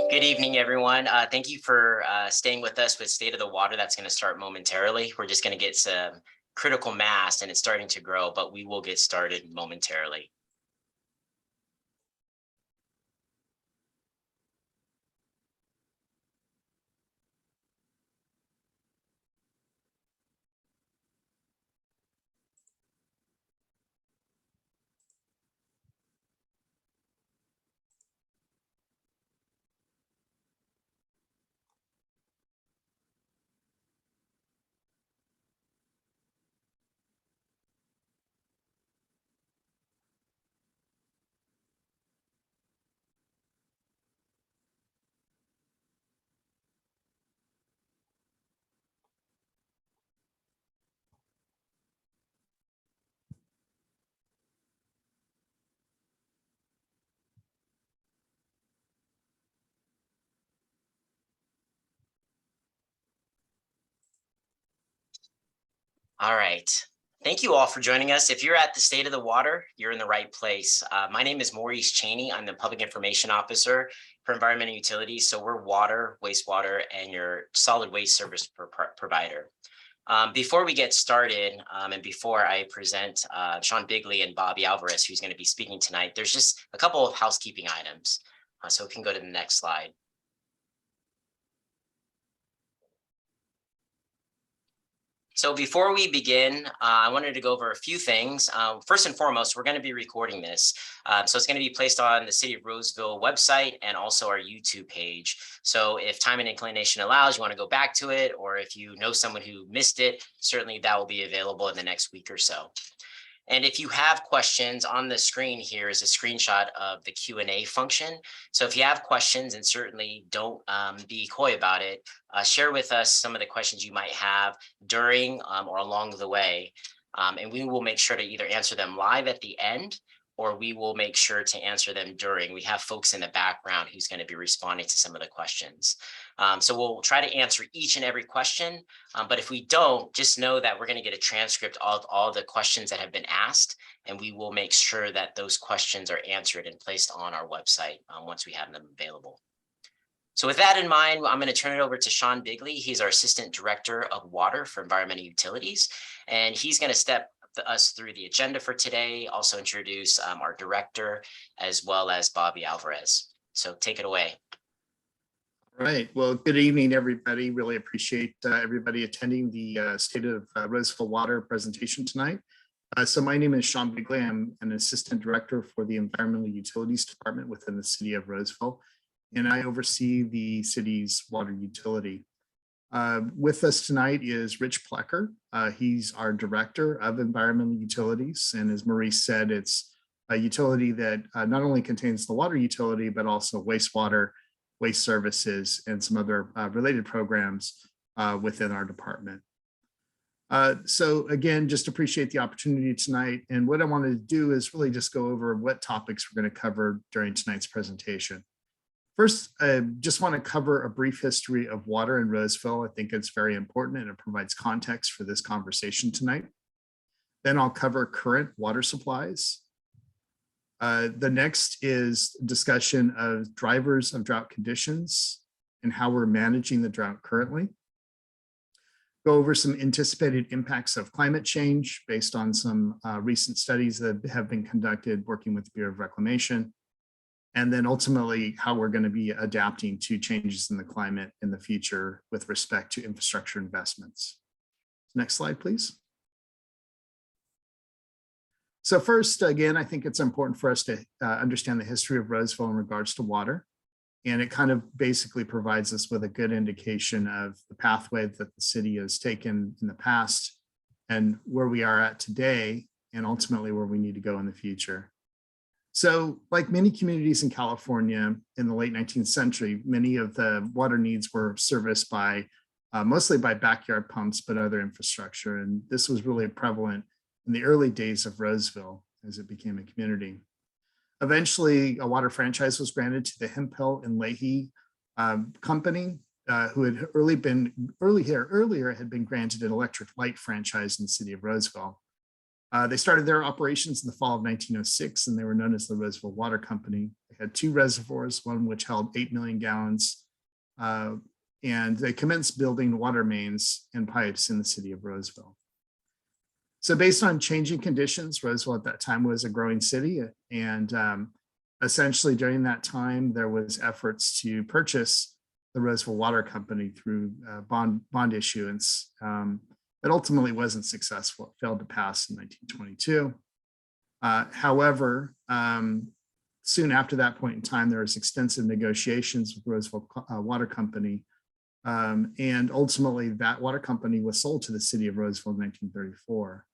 Good evening, everyone. Thank you for staying with us with State of the Water. That's going to start momentarily. We're just going to get some critical mass and it's starting to grow, but we will get started momentarily. All right. Thank you all for joining us. If you're at the State of the Water, you're in the right place. My name is Maurice Cheney. I'm the Public Information Officer for Environmental Utilities. So we're water, wastewater, and your solid waste service provider. Before we get started, and before I present Sean Bigley and Bobby Alvarez, who's going to be speaking tonight, there's just a couple of housekeeping items. So we can go to the next slide. So before we begin, I wanted to go over a few things. First and foremost, we're going to be recording this. So it's going to be placed on the City of Roseville website and also our YouTube page. So if time and inclination allows, you want to go back to it, or if you know someone who missed it, certainly that will be available in the next week or so. And if you have questions, on the screen here is a screenshot of the Q&A function. So if you have questions, and certainly don't be coy about it, share with us some of the questions you might have during or along the way. And we will make sure to either answer them live at the end, or we will make sure to answer them during. We have folks in the background who's going to be responding to some of the questions. So we'll try to answer each and every question, but if we don't, just know that we're going to get a transcript of all the questions that have been asked, and we will make sure that those questions are answered and placed on our website once we have them available. So with that in mind, I'm going to turn it over to Sean Bigley. He's our Assistant Director of Water for Environmental Utilities, and he's going to step us through the agenda for today, also introduce our director, as well as Bobby Alvarez. So take it away. All right. Well, good evening, everybody. Really appreciate everybody attending the State of Roseville Water presentation tonight. So my name is Sean Bigley. I'm an Assistant Director for the Environmental Utilities Department within the City of Roseville, and I oversee the city's water utility. With us tonight is Rich Plecker. He's our Director of Environmental Utilities, and as Maurice said, it's a utility that not only contains the water utility, but also wastewater, waste services, and some other related programs within our department. So again, just appreciate the opportunity tonight. And what I wanted to do is really just go over what topics we're going to cover during tonight's presentation. First, I just want to cover a brief history of water in Roseville. I think it's very important and it provides context for this conversation tonight. Then I'll cover current water supplies. The next is discussion of drivers of drought conditions and how we're managing the drought currently. Go over some anticipated impacts of climate change based on some recent studies that have been conducted working with the Bureau of Reclamation. And then ultimately how we're going to be adapting to changes in the climate in the future with respect to infrastructure investments. Next slide, please. So first, again, I think it's important for us to understand the history of Roseville in regards to water. And it kind of basically provides us with a good indication of the pathway that the city has taken in the past and where we are at today, and ultimately where we need to go in the future. So like many communities in California in the late 19th century, many of the water needs were serviced by mostly by backyard pumps, but other infrastructure. And this was really prevalent in the early days of Roseville as it became a community. Eventually, a water franchise was granted to the Hemphill and Leahy company, who had earlier had been granted an electric light franchise in the city of Roseville. They started their operations in the fall of 1906, and they were known as the Roseville Water Company. They had two reservoirs, one which held 8 million gallons, and they commenced building water mains and pipes in the city of Roseville. So based on changing conditions, Roseville at that time was a growing city, and essentially during that time, there was efforts to purchase the Roseville Water Company through bond issuance. It ultimately wasn't successful. It failed to pass in 1922. However, soon after that point in time, there was extensive negotiations with Roseville Water Company. And ultimately, that water company was sold to the city of Roseville in 1934.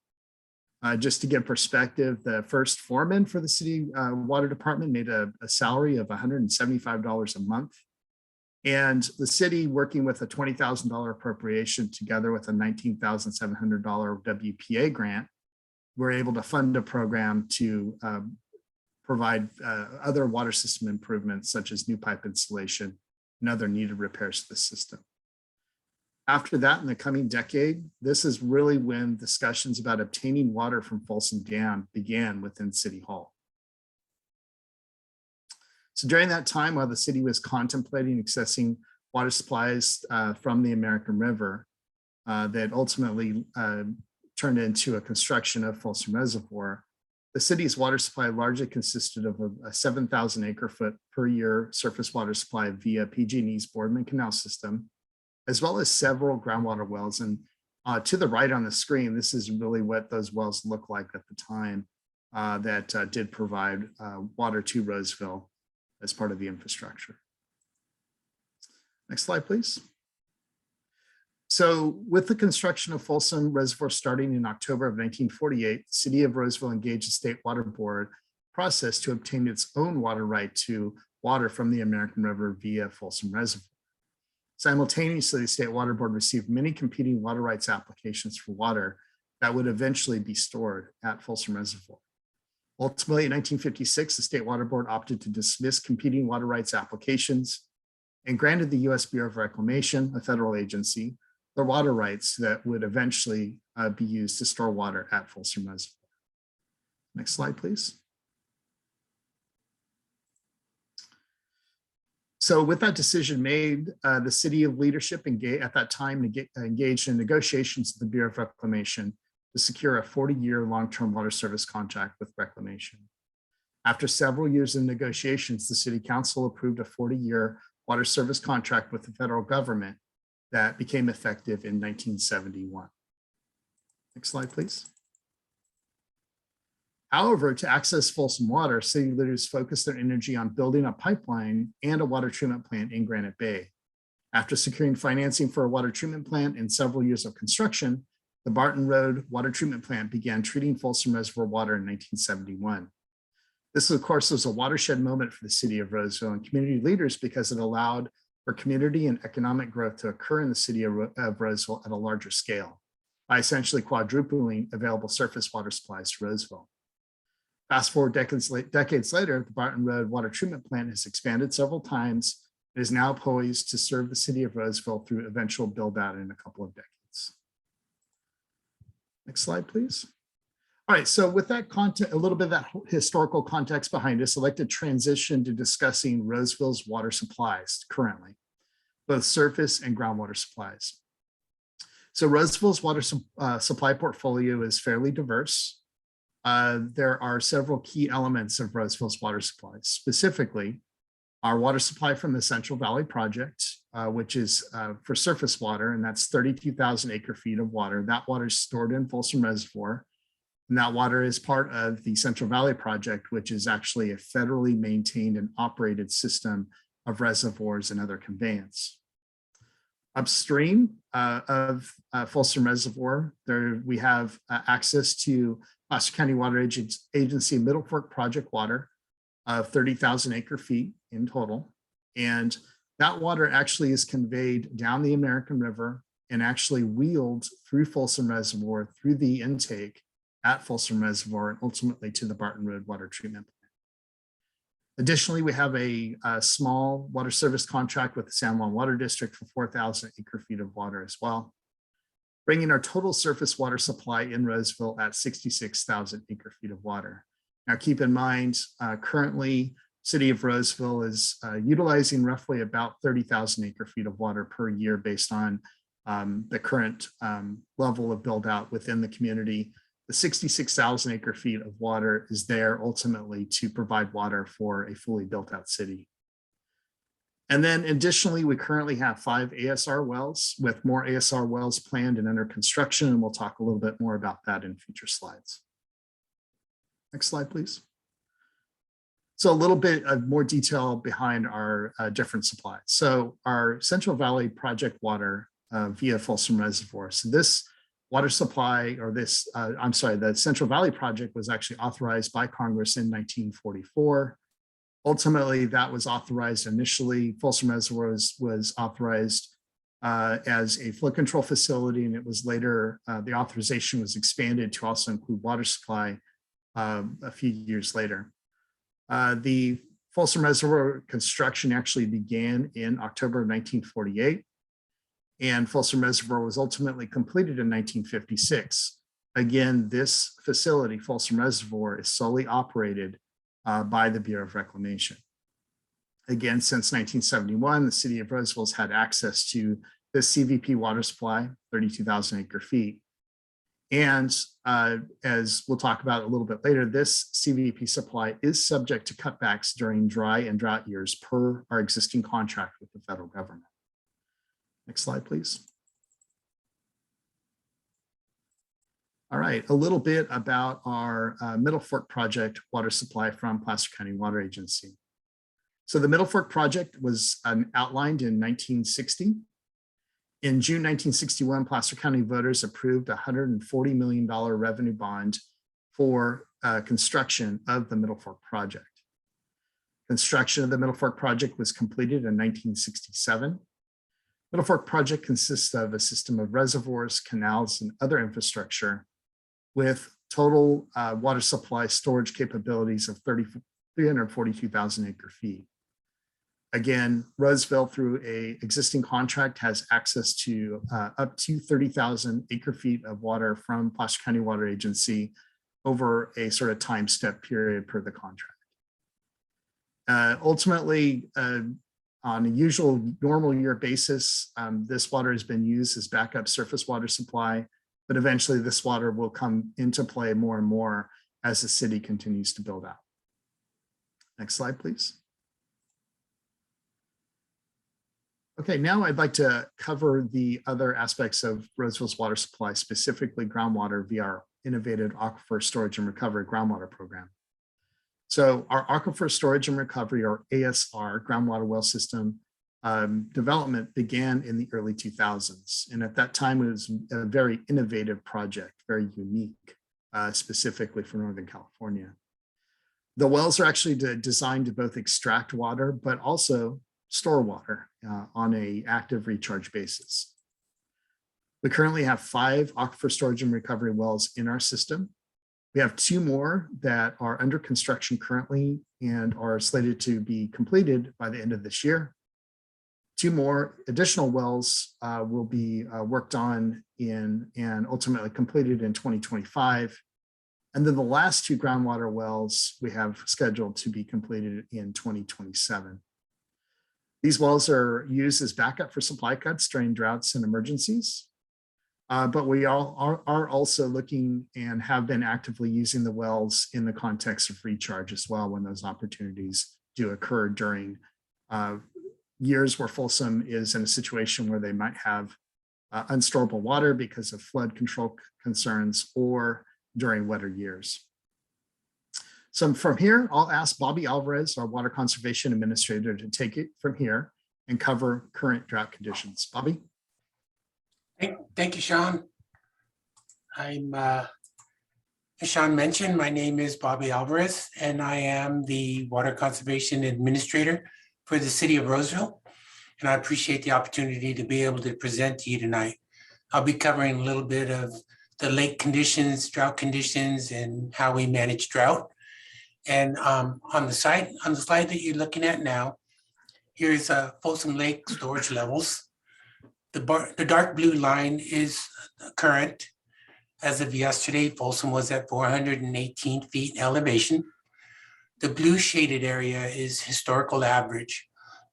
Just to give perspective, the first foreman for the city water department made a salary of $175 a month. And the city, working with a $20,000 appropriation together with a $19,700 WPA grant, were able to fund a program to provide other water system improvements, such as new pipe installation and other needed repairs to the system. After that, in the coming decade, this is really when discussions about obtaining water from Folsom Dam began within City Hall. So during that time, while the city was contemplating accessing water supplies from the American River, that ultimately turned into a construction of Folsom Reservoir, the city's water supply largely consisted of a 7,000 acre foot per year surface water supply via PG&E's Boardman Canal system, as well as several groundwater wells. And to the right on the screen, this is really what those wells look like at the time that did provide water to Roseville as part of the infrastructure. Next slide, please. So with the construction of Folsom Reservoir starting in October of 1948, the city of Roseville engaged the State Water Board process to obtain its own water right to water from the American River via Folsom Reservoir. Simultaneously, the State Water Board received many competing water rights applications for water that would eventually be stored at Folsom Reservoir. Ultimately, in 1956, the State Water Board opted to dismiss competing water rights applications and granted the U.S. Bureau of Reclamation, a federal agency, the water rights that would eventually be used to store water at Folsom Reservoir. Next slide, please. So with that decision made, the city of leadership at that time engaged in negotiations with the Bureau of Reclamation to secure a 40-year long-term water service contract with Reclamation. After several years in negotiations, the city council approved a 40-year water service contract with the federal government that became effective in 1971. Next slide, please. However, to access Folsom water, city leaders focused their energy on building a pipeline and a water treatment plant in Granite Bay. After securing financing for a water treatment plant and several years of construction, the Barton Road Water Treatment Plant began treating Folsom Reservoir water in 1971. This, of course, was a watershed moment for the city of Roseville and community leaders because it allowed for community and economic growth to occur in the city of Roseville at a larger scale by essentially quadrupling available surface water supplies to Roseville. Fast forward decades later, the Barton Road Water Treatment Plant has expanded several times and is now poised to serve the city of Roseville through eventual build out in a couple of decades. Next slide, please. All right, so with that content, a little bit of that historical context behind us, I'd like to transition to discussing Roseville's water supplies currently, both surface and groundwater supplies. So Roseville's water supply portfolio is fairly diverse. There are several key elements of Roseville's water supplies, specifically our water supply from the Central Valley Project, which is for surface water, and that's 32,000 acre feet of water. That water is stored in Folsom Reservoir, and that water is part of the Central Valley Project, which is actually a federally maintained and operated system of reservoirs and other conveyance. Upstream of Folsom Reservoir, there we have access to Placer County Water Agency Middle Fork Project water of 30,000 acre feet in total. And that water actually is conveyed down the American River and actually wheeled through Folsom Reservoir, through the intake at Folsom Reservoir, and ultimately to the Barton Road Water Treatment Plant. Additionally, we have a small water service contract with the San Juan Water District for 4,000 acre feet of water as well, bringing our total surface water supply in Roseville at 66,000 acre feet of water. Now, keep in mind, currently City of Roseville is utilizing roughly about 30,000 acre feet of water per year based on the current level of build out within the community. The 66,000 acre feet of water is there ultimately to provide water for a fully built out city. And then additionally, we currently have 5 ASR wells with more ASR wells planned and under construction. And we'll talk a little bit more about that in future slides. Next slide, please. So a little bit of more detail behind our different supplies. So our Central Valley project water via Folsom Reservoir. So this water supply, or this, I'm sorry, the Central Valley project was actually authorized by Congress in 1944. Ultimately, that was authorized initially. Folsom Reservoir was authorized as a flood control facility, and it was later, the authorization was expanded to also include water supply a few years later. The Folsom Reservoir construction actually began in October of 1948, and Folsom Reservoir was ultimately completed in 1956. Again, this facility, Folsom Reservoir, is solely operated by the Bureau of Reclamation. Again, since 1971, the City of Roseville has had access to this CVP water supply, 32,000 acre feet. And as we'll talk about a little bit later, this CVP supply is subject to cutbacks during dry and drought years per our existing contract with the federal government. Next slide, please. All right, a little bit about our Middle Fork project water supply from Placer County Water Agency. So the Middle Fork project was outlined in 1960. In June 1961, Placer County voters approved a $140 million revenue bond for construction of the Middle Fork project. Construction of the Middle Fork project was completed in 1967. Middle Fork project consists of a system of reservoirs, canals, and other infrastructure with total water supply storage capabilities of 342,000 acre feet. Again, Roseville, through an existing contract, has access to up to 30,000 acre feet of water from Placer County Water Agency over a sort of time step period per the contract. Ultimately, on a usual normal year basis, this water has been used as backup surface water supply, but eventually this water will come into play more and more as the city continues to build out. Next slide, please. Okay, now I'd like to cover the other aspects of Roseville's water supply, specifically groundwater via our innovative Aquifer Storage and Recovery groundwater program. So our Aquifer Storage and Recovery, or ASR, groundwater well system development began in the early 2000s. And at that time, it was a very innovative project, very unique, specifically for Northern California. The wells are actually designed to both extract water, but also store water on an active recharge basis. We currently have 5 Aquifer Storage and Recovery wells in our system. We have 2 more that are under construction currently and are slated to be completed by the end of this year. 2 more additional wells will be worked on and ultimately completed in 2025. And then the last 2 groundwater wells we have scheduled to be completed in 2027. These wells are used as backup for supply cuts during droughts and emergencies. But we are also looking and have been actively using the wells in the context of recharge as well when those opportunities do occur during years where Folsom is in a situation where they might have unstorable water because of flood control concerns or during wetter years. So from here, I'll ask Bobby Alvarez, our Water Conservation Administrator, to take it from here and cover current drought conditions. Bobby? Thank you, Sean. As Sean mentioned, my name is Bobby Alvarez, and I am the Water Conservation Administrator for the City of Roseville. And I appreciate the opportunity to be able to present to you tonight. I'll be covering a little bit of the lake conditions, drought conditions, and how we manage drought. And on the slide that you're looking at now, here's Folsom Lake storage levels. The dark blue line is current. As of yesterday, Folsom was at 418 feet elevation. The blue shaded area is historical average.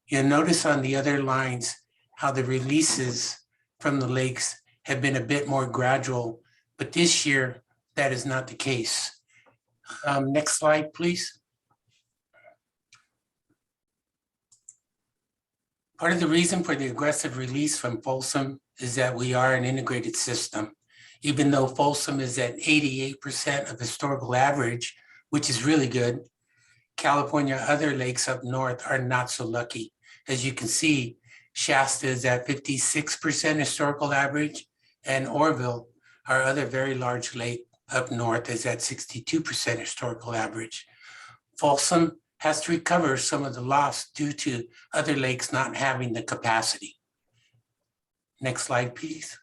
You'll notice on the other lines how the releases from the lakes have been a bit more gradual, but this year that is not the case. Next slide, please. Part of the reason for the aggressive release from Folsom is that we are an integrated system. Even though Folsom is at 88% of historical average, which is really good, California other lakes up north are not so lucky. As you can see, Shasta is at 56% historical average, and Oroville, our other very large lake up north, is at 62% historical average. Folsom has to recover some of the loss due to other lakes not having the capacity. Next slide, please.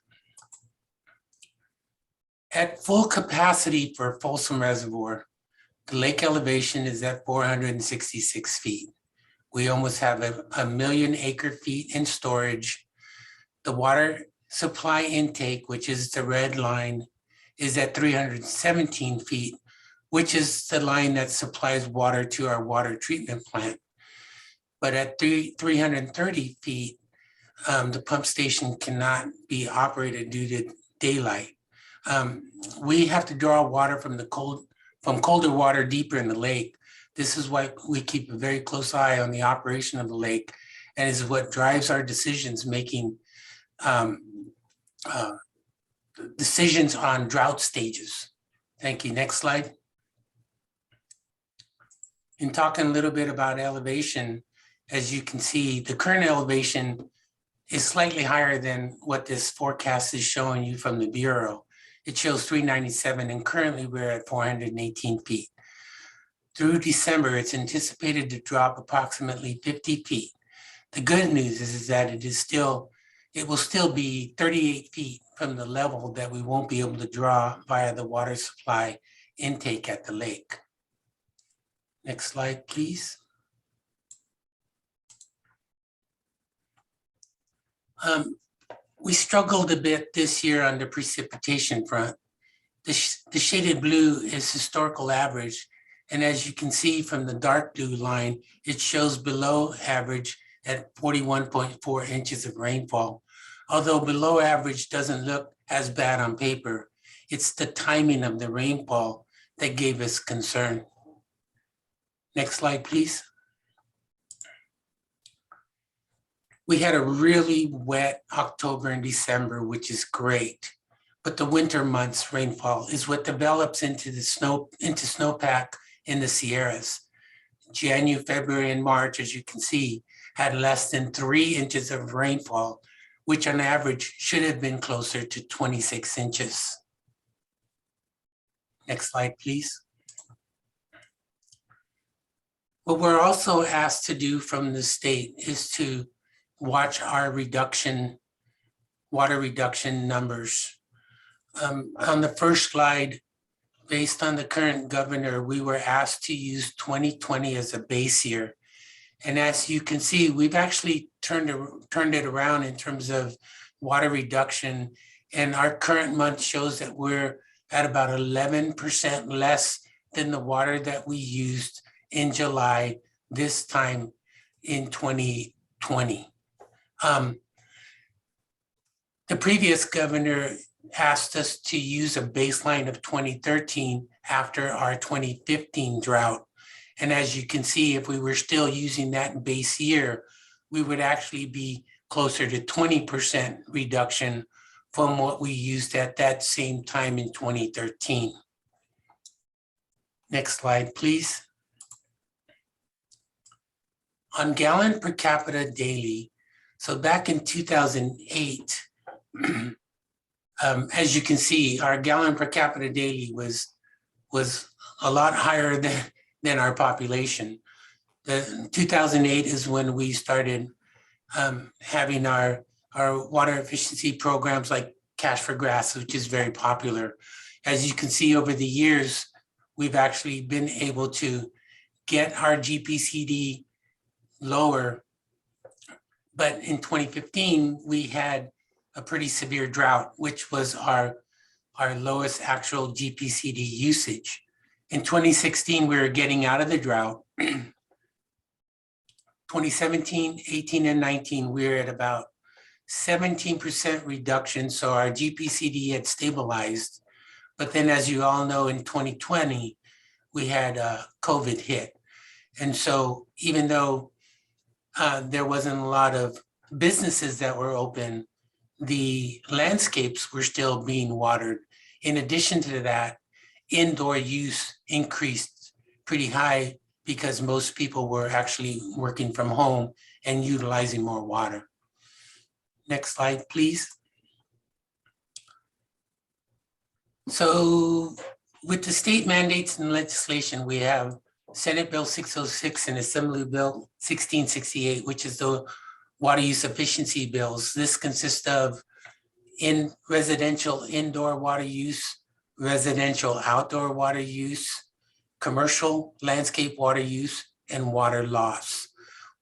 At full capacity for Folsom Reservoir, the lake elevation is at 466 feet. We almost have a million acre feet in storage. The water supply intake, which is the red line, is at 317 feet, which is the line that supplies water to our water treatment plant. But at 330 feet, the pump station cannot be operated due to daylight. We have to draw water from colder water deeper in the lake. This is why we keep a very close eye on the operation of the lake, and is what drives our decisions making decisions on drought stages. Thank you. Next slide. In talking a little bit about elevation, as you can see, the current elevation is slightly higher than what this forecast is showing you from the Bureau. It shows 397, and currently we're at 418 feet. Through December, it's anticipated to drop approximately 50 feet. The good news is that it will still be 38 feet from the level that we won't be able to draw via the water supply intake at the lake. Next slide, please. We struggled a bit this year on the precipitation front. The shaded blue is historical average, and as you can see from the dark blue line, it shows below average at 41.4 inches of rainfall. Although below average doesn't look as bad on paper, it's the timing of the rainfall that gave us concern. Next slide, please. We had a really wet October and December, which is great, but the winter months rainfall is what develops into snowpack in the Sierras. January, February, and March, as you can see, had less than 3 inches of rainfall, which on average should have been closer to 26 inches. Next slide, please. What we're also asked to do from the state is to watch our water reduction numbers. On the first slide, based on the current governor, we were asked to use 2020 as a base year. And as you can see, we've actually turned it around in terms of water reduction. And our current month shows that we're at about 11% less than the water that we used in July this time in 2020. The previous governor asked us to use a baseline of 2013 after our 2015 drought. And as you can see, if we were still using that base year, we would actually be closer to 20% reduction from what we used at that same time in 2013. Next slide, please. On gallon per capita daily, so back in 2008, as you can see, our gallon per capita daily was a lot higher than our population. The 2008 is when we started having our water efficiency programs like Cash for Grass, which is very popular. As you can see over the years, we've actually been able to get our GPCD lower. But in 2015, we had a pretty severe drought, which was our lowest actual GPCD usage. In 2016, we were getting out of the drought. 2017, 18, and 19, we were at about 17% reduction. So our GPCD had stabilized. But then, as you all know, in 2020, we had COVID hit. And so even though there wasn't a lot of businesses that were open, the landscapes were still being watered. In addition to that, indoor use increased pretty high because most people were actually working from home and utilizing more water. Next slide, please. So with the state mandates and legislation, we have Senate Bill 606 and Assembly Bill 1668, which is the water use efficiency bills. This consists of in residential indoor water use, residential outdoor water use, commercial landscape water use, and water loss.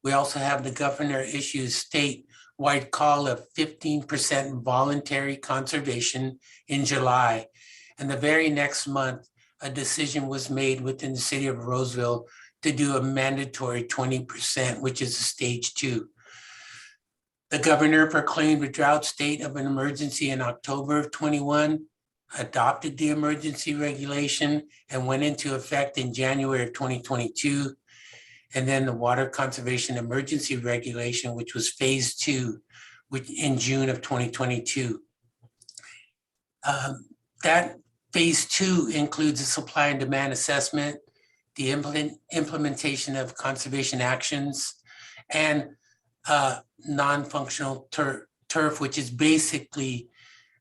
We also have the governor issues statewide call of 15% voluntary conservation in July. And the very next month, a decision was made within the city of Roseville to do a mandatory 20%, which is a stage 2. The governor proclaimed a drought state of an emergency in October of 21, adopted the emergency regulation, and went into effect in January of 2022. And then the water conservation emergency regulation, which was phase 2, which in June of 2022. That phase 2 includes a supply and demand assessment, the implementation of conservation actions, and non-functional turf, which is basically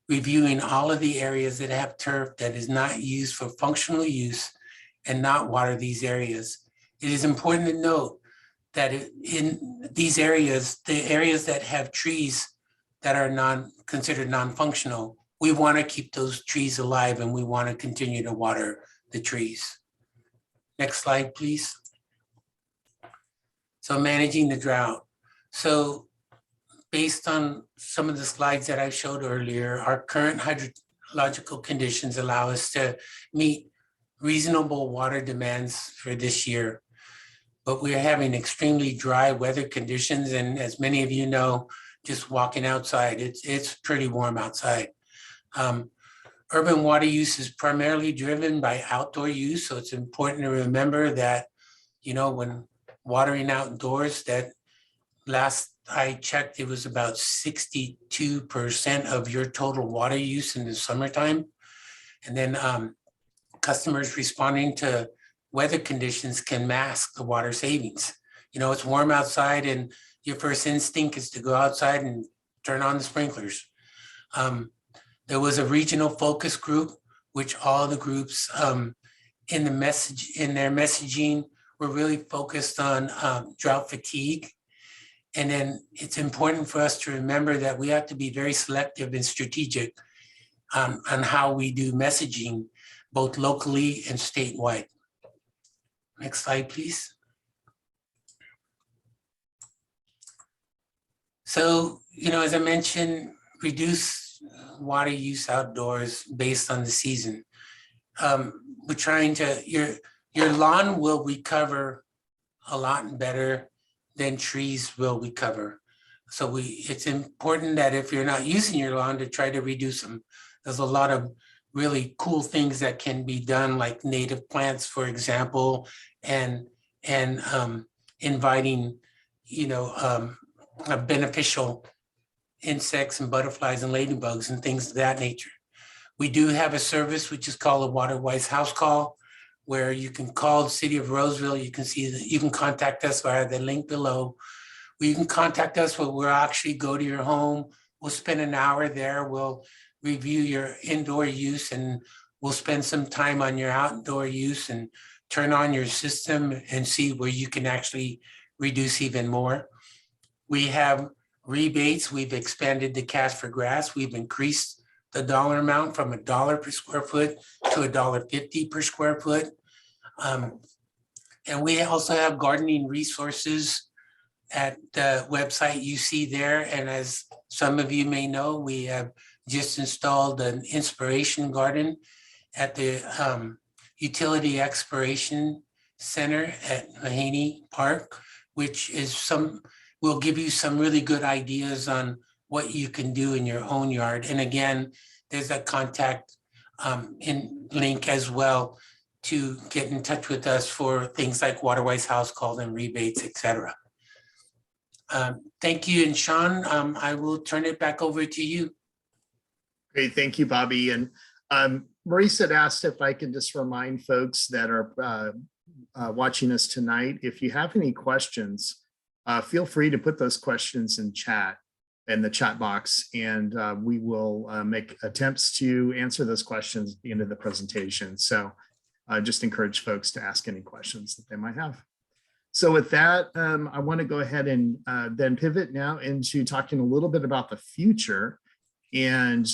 reviewing all of the areas that have turf that is not used for functional use and not water these areas. It is important to note that in these areas, the areas that have trees that are considered non-functional, we want to keep those trees alive and we want to continue to water the trees. Next slide, please. So managing the drought. So based on some of the slides that I showed earlier, our current hydrological conditions allow us to meet reasonable water demands for this year. But we're having extremely dry weather conditions. And as many of you know, just walking outside, it's pretty warm outside. Urban water use is primarily driven by outdoor use. So it's important to remember that, you know, when watering outdoors, that last I checked, it was about 62% of your total water use in the summertime. And then customers responding to weather conditions can mask the water savings. You know, it's warm outside and your first instinct is to go outside and turn on the sprinklers. There was a regional focus group, which all the groups in their messaging were really focused on drought fatigue. And then it's important for us to remember that we have to be very selective and strategic on how we do messaging, both locally and statewide. Next slide, please. So, you know, as I mentioned, reduce water use outdoors based on the season. We're trying to, your lawn will recover a lot better than trees will recover. So it's important that if you're not using your lawn, to try to reduce them. There's a lot of really cool things that can be done, like native plants, for example, and inviting, you know, beneficial insects and butterflies and ladybugs and things of that nature. We do have a service which is called a Waterwise house call, where you can call the city of Roseville. You can see that you can contact us via the link below. You can contact us where we'll actually go to your home. We'll spend an hour there. We'll review your indoor use and we'll spend some time on your outdoor use and turn on your system and see where you can actually reduce even more. We have rebates. We've expanded the cash for grass. We've increased the dollar amount from $1 per square foot to $1.50 per square foot. And we also have gardening resources at the website you see there. And as some of you may know, we have just installed an inspiration garden at the Utility Exploration Center at Mahaney Park, which is will give you some really good ideas on what you can do in your own yard. And again, there's a contact link as well to get in touch with us for things like Waterwise house call and rebates, etc. Thank you. And Sean, I will turn it back over to you. Great, thank you, Bobby. And Maurice had asked if I could just remind folks that are watching us tonight, if you have any questions, feel free to put those questions in the chat box, and we will make attempts to answer those questions at the end of the presentation. So just encourage folks to ask any questions that they might have. So with that, I want to go ahead and then pivot now into talking a little bit about the future and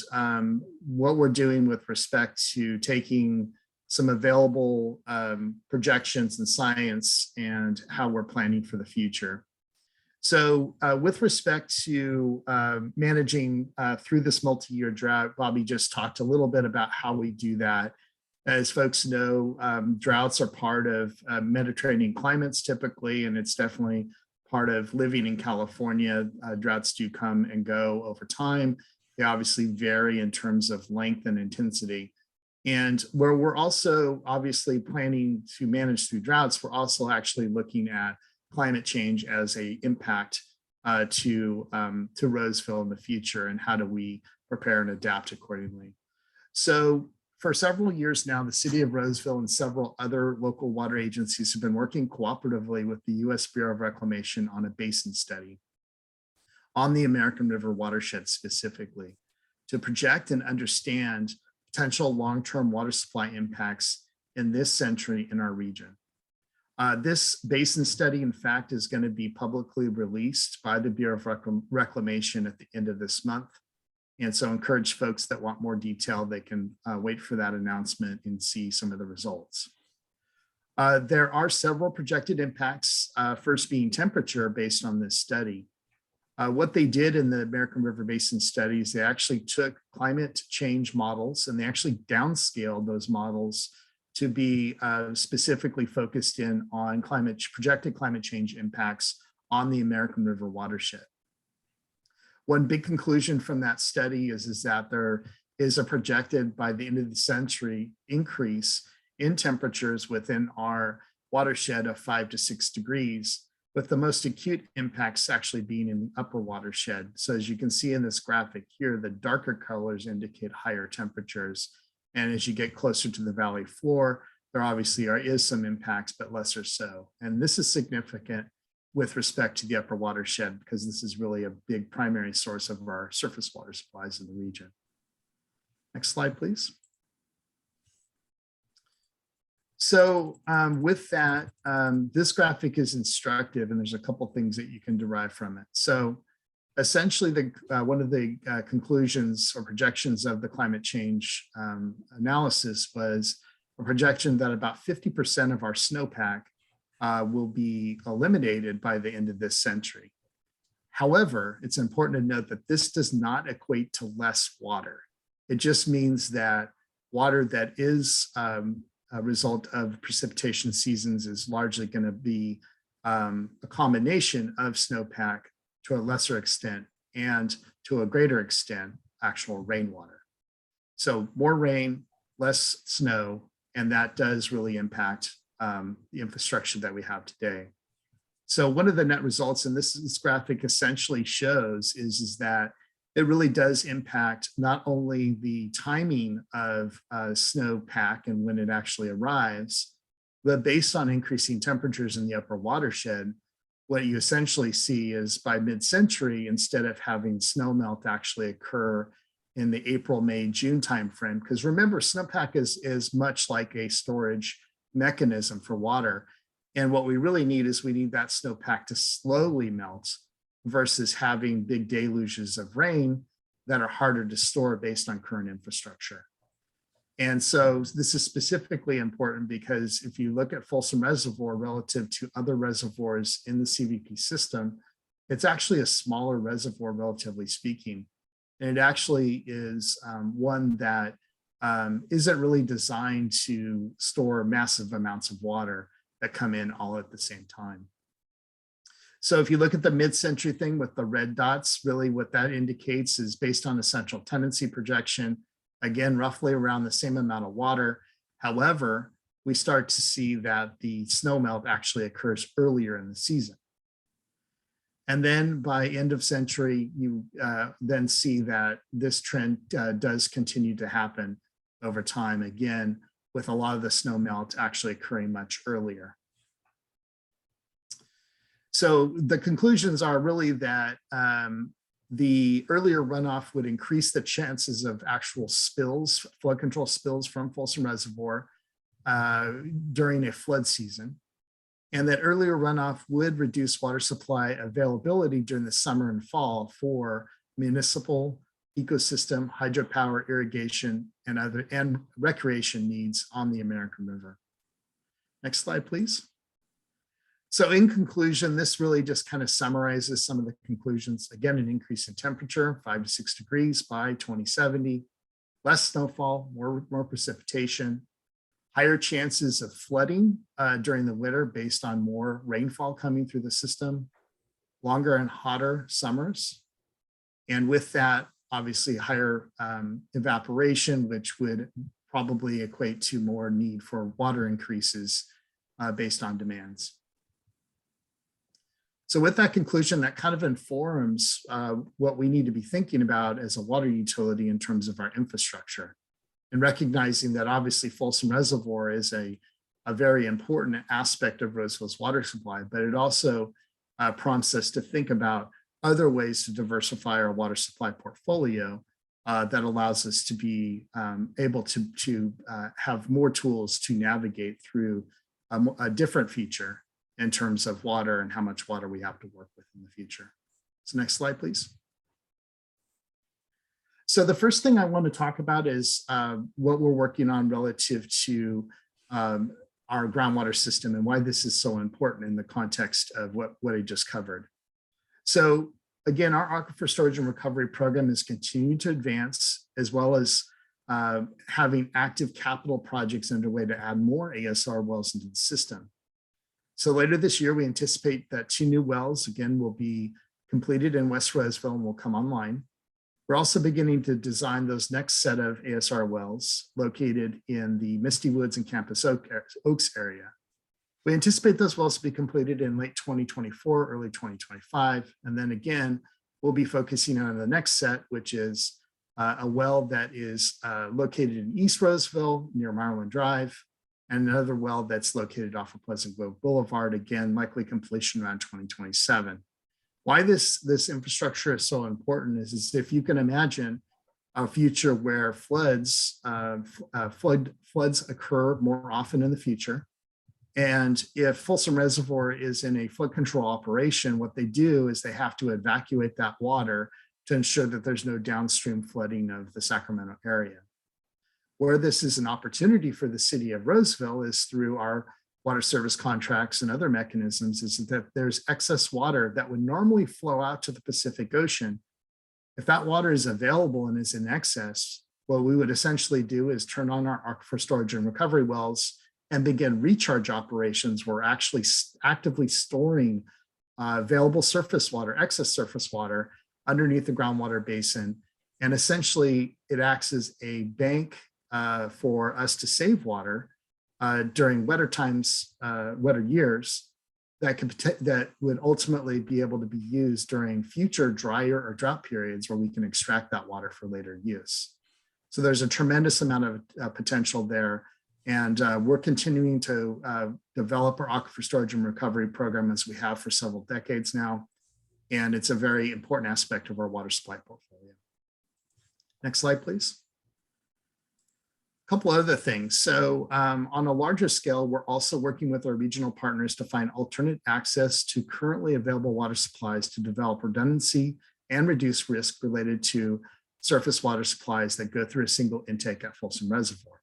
what we're doing with respect to taking some available projections and science and how we're planning for the future. So with respect to managing through this multi-year drought, Bobby just talked a little bit about how we do that. As folks know, droughts are part of Mediterranean climates typically, and it's definitely part of living in California. Droughts do come and go over time. They obviously vary in terms of length and intensity. And where we're also obviously planning to manage through droughts, we're also actually looking at climate change as an impact to Roseville in the future, and how do we prepare and adapt accordingly. So for several years now, the city of Roseville and several other local water agencies have been working cooperatively with the U.S. Bureau of Reclamation on a basin study on the American River watershed specifically, to project and understand potential long-term water supply impacts in this century in our region. This basin study, in fact, is going to be publicly released by the Bureau of Reclamation at the end of this month. And so encourage folks that want more detail, they can wait for that announcement and see some of the results. There are several projected impacts, first being temperature based on this study. What they did in the American River Basin studies, they actually took climate change models and they actually downscaled those models to be specifically focused in on projected climate change impacts on the American River watershed. One big conclusion from that study is that there is a projected by the end of the century increase in temperatures within our watershed of 5 to 6 degrees, with the most acute impacts actually being in the upper watershed. So as you can see in this graphic here, the darker colors indicate higher temperatures. And as you get closer to the valley floor, there obviously is some impacts, but lesser so. And this is significant with respect to the upper watershed, because this is really a big primary source of our surface water supplies in the region. Next slide, please. So with that, this graphic is instructive, and there's a couple things that you can derive from it. So essentially, one of the conclusions or projections of the climate change analysis was a projection that about 50% of our snowpack will be eliminated by the end of this century. However, it's important to note that this does not equate to less water. It just means that water that is a result of precipitation seasons is largely going to be a combination of snowpack to a lesser extent and to a greater extent, actual rainwater. So more rain, less snow, and that does really impact the infrastructure that we have today. So one of the net results, and this graphic essentially shows, is that it really does impact not only the timing of snowpack and when it actually arrives, but based on increasing temperatures in the upper watershed, what you essentially see is by mid-century, instead of having snowmelt actually occur in the April, May, June timeframe, because remember, snowpack is much like a storage mechanism for water. And what we really need is we need that snowpack to slowly melt versus having big deluges of rain that are harder to store based on current infrastructure. And so this is specifically important because if you look at Folsom Reservoir relative to other reservoirs in the CVP system, it's actually a smaller reservoir, relatively speaking. And it actually is one that isn't really designed to store massive amounts of water that come in all at the same time. So if you look at the mid-century thing with the red dots, really what that indicates is based on a central tendency projection, again, roughly around the same amount of water. However, we start to see that the snow melt actually occurs earlier in the season. And then by end of century, you then see that this trend does continue to happen over time, again, with a lot of the snow melt actually occurring much earlier. So the conclusions are really that the earlier runoff would increase the chances of actual spills, flood control spills from Folsom Reservoir during a flood season, and that earlier runoff would reduce water supply availability during the summer and fall for municipal, ecosystem, hydropower, irrigation, and recreation needs on the American River. Next slide, please. So in conclusion, this really just kind of summarizes some of the conclusions. Again, an increase in temperature, 5 to 6 degrees by 2070, less snowfall, more precipitation, higher chances of flooding during the winter based on more rainfall coming through the system, longer and hotter summers. And with that, obviously higher evaporation, which would probably equate to more need for water increases based on demands. So with that conclusion, that kind of informs what we need to be thinking about as a water utility in terms of our infrastructure, and recognizing that obviously Folsom Reservoir is a very important aspect of Roseville's water supply, but it also prompts us to think about other ways to diversify our water supply portfolio that allows us to be able to have more tools to navigate through a different future in terms of water and how much water we have to work with in the future. So next slide, please. So the first thing I want to talk about is what we're working on relative to our groundwater system and why this is so important in the context of what I just covered. So again, our aquifer storage and recovery program is continuing to advance, as well as having active capital projects underway to add more ASR wells into the system. So later this year, we anticipate that 2 new wells, again, will be completed in West Roseville and will come online. We're also beginning to design those next set of ASR wells located in the Misty Woods and Campus Oaks area. We anticipate those wells to be completed in late 2024, early 2025. And then again, we'll be focusing on the next set, which is a well that is located in East Roseville near Maryland Drive, and another well that's located off of Pleasant Grove Boulevard, again, likely completion around 2027. Why this infrastructure is so important is if you can imagine a future where floods occur more often in the future. And if Folsom Reservoir is in a flood control operation, what they do is they have to evacuate that water to ensure that there's no downstream flooding of the Sacramento area. Where this is an opportunity for the city of Roseville is through our water service contracts and other mechanisms, is that there's excess water that would normally flow out to the Pacific Ocean. If that water is available and is in excess, what we would essentially do is turn on our aquifer storage and recovery wells and begin recharge operations. We're actually actively storing available surface water, excess surface water underneath the groundwater basin. And essentially it acts as a bank for us to save water during wetter times, wetter years, that would ultimately be able to be used during future drier or drought periods where we can extract that water for later use. So there's a tremendous amount of potential there. And we're continuing to develop our aquifer storage and recovery program as we have for several decades now. And it's a very important aspect of our water supply portfolio. Next slide, please. A couple other things. So on a larger scale, we're also working with our regional partners to find alternate access to currently available water supplies to develop redundancy and reduce risk related to surface water supplies that go through a single intake at Folsom Reservoir.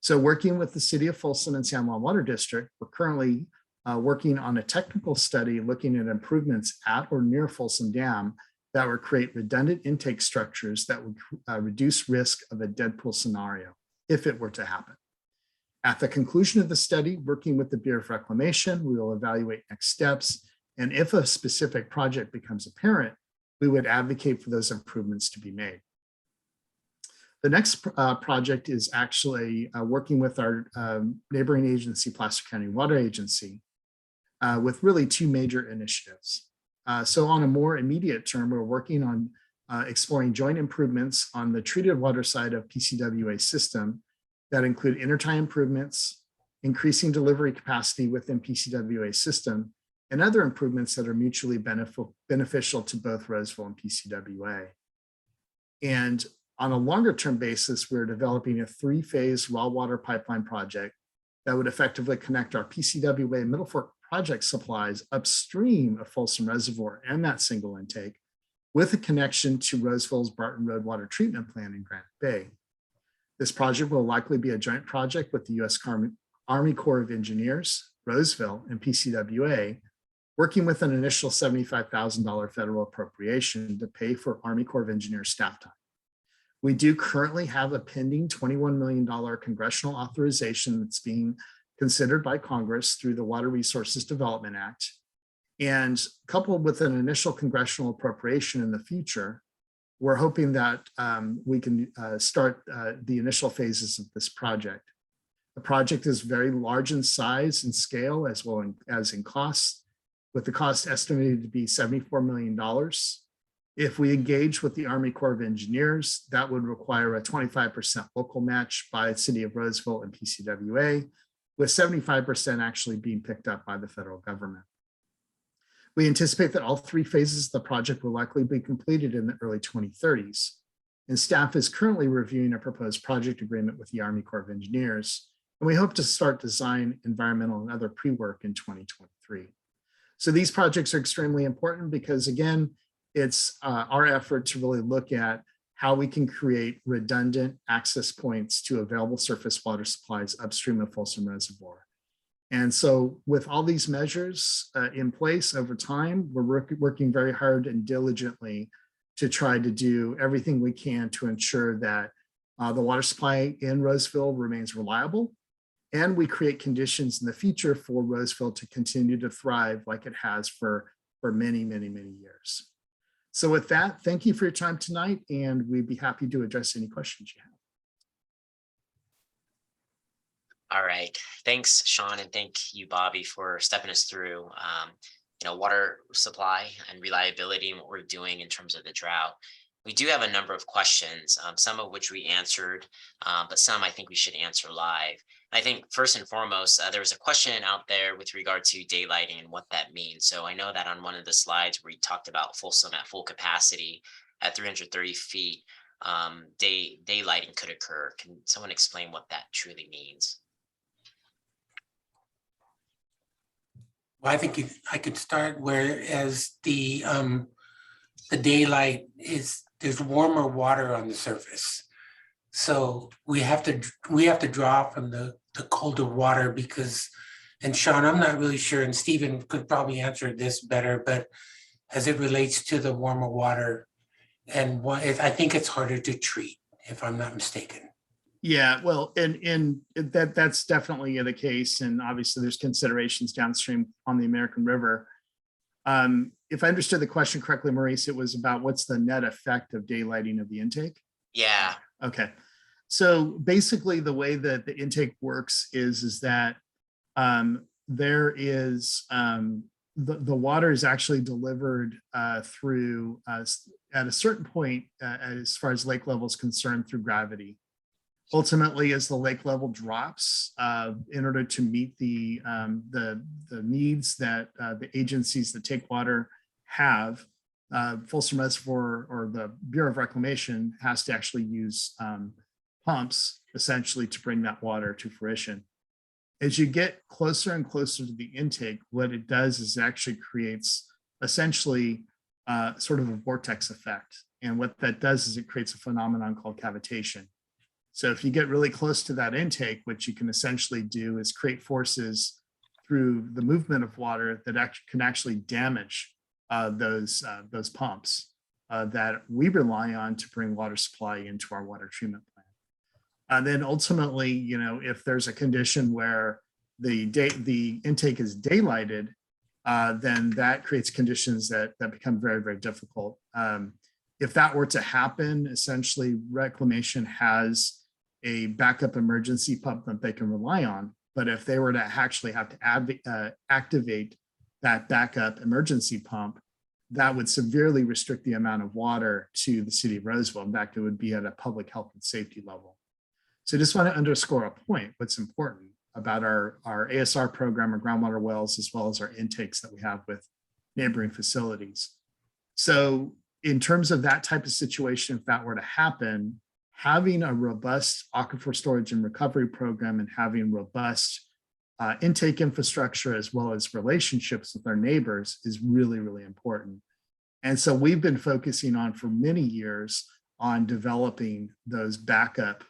So working with the city of Folsom and San Juan Water District, we're currently working on a technical study looking at improvements at or near Folsom Dam that would create redundant intake structures that would reduce risk of a dead pool scenario if it were to happen. At the conclusion of the study, working with the Bureau of Reclamation, we will evaluate next steps. And if a specific project becomes apparent, we would advocate for those improvements to be made. The next project is actually working with our neighboring agency, Placer County Water Agency, with really two major initiatives. So on a more immediate term, we're working on exploring joint improvements on the treated water side of PCWA system that include intertie improvements, increasing delivery capacity within PCWA system, and other improvements that are mutually beneficial to both Roseville and PCWA. And on a longer term basis, we're developing a 3-phase raw water pipeline project that would effectively connect our PCWA Middle Fork project supplies upstream of Folsom Reservoir and that single intake with a connection to Roseville's Barton Road Water Treatment Plant in Granite Bay. This project will likely be a joint project with the U.S. Army Corps of Engineers, Roseville, and PCWA, working with an initial $75,000 federal appropriation to pay for Army Corps of Engineers staff time. We do currently have a pending $21 million congressional authorization that's being considered by Congress through the Water Resources Development Act. And coupled with an initial congressional appropriation in the future, we're hoping that we can start the initial phases of this project. The project is very large in size and scale as well as in cost, with the cost estimated to be $74 million. If we engage with the Army Corps of Engineers, that would require a 25% local match by the City of Roseville and PCWA, with 75% actually being picked up by the federal government. We anticipate that all 3 phases of the project will likely be completed in the early 2030s, and staff is currently reviewing a proposed project agreement with the Army Corps of Engineers, and we hope to start design, environmental, and other pre-work in 2023. So these projects are extremely important because, again, it's our effort to really look at how we can create redundant access points to available surface water supplies upstream of Folsom Reservoir. And so with all these measures in place over time, we're working very hard and diligently to try to do everything we can to ensure that the water supply in Roseville remains reliable, and we create conditions in the future for Roseville to continue to thrive like it has for many, many, many years. So with that, thank you for your time tonight, and we'd be happy to address any questions you have. All right, thanks, Sean, and thank you, Bobby, for stepping us through, water supply and reliability and what we're doing in terms of the drought. We do have a number of questions, some of which we answered, but some I think we should answer live. I think first and foremost, there was a question out there with regard to daylighting and what that means. So I know that on one of the slides where you talked about Folsom at full capacity at 330 feet, daylighting could occur. Can someone explain what that truly means? Well, I think I could start whereas the daylight is, there's warmer water on the surface. So we have to draw from the colder water because, and Sean, I'm not really sure, and Stephen could probably answer this better, but as it relates to the warmer water, and I think it's harder to treat, if I'm not mistaken. Yeah, well, and that's definitely the case. And obviously there's considerations downstream on the American River. If I understood the question correctly, Maurice, it was about what's the net effect of daylighting of the intake? Yeah. Okay. So basically the way that the intake works is that there is the water is actually delivered through at a certain point as far as lake level is concerned through gravity. Ultimately, as the lake level drops, in order to meet the needs that the agencies that take water have, Folsom Reservoir or the Bureau of Reclamation has to actually use pumps essentially to bring that water to fruition. As you get closer and closer to the intake, what it does is it actually creates essentially sort of a vortex effect. And what that does is it creates a phenomenon called cavitation. So if you get really close to that intake, what you can essentially do is create forces through the movement of water that can actually damage those pumps. that we rely on to bring water supply into our water treatment plant. Then ultimately, if there's a condition where the intake is daylighted, then that creates conditions that become very, very difficult. If that were to happen, essentially reclamation has a backup emergency pump that they can rely on. But if they were to actually have to activate that backup emergency pump, that would severely restrict the amount of water to the city of Roseville. In fact, it would be at a public health and safety level. So I just want to underscore a point, what's important about our ASR program, our groundwater wells, as well as our intakes that we have with neighboring facilities. So in terms of that type of situation, if that were to happen, having a robust aquifer storage and recovery program and having robust intake infrastructure as well as relationships with our neighbors is really, really important. And so we've been focusing on for many years on developing those backup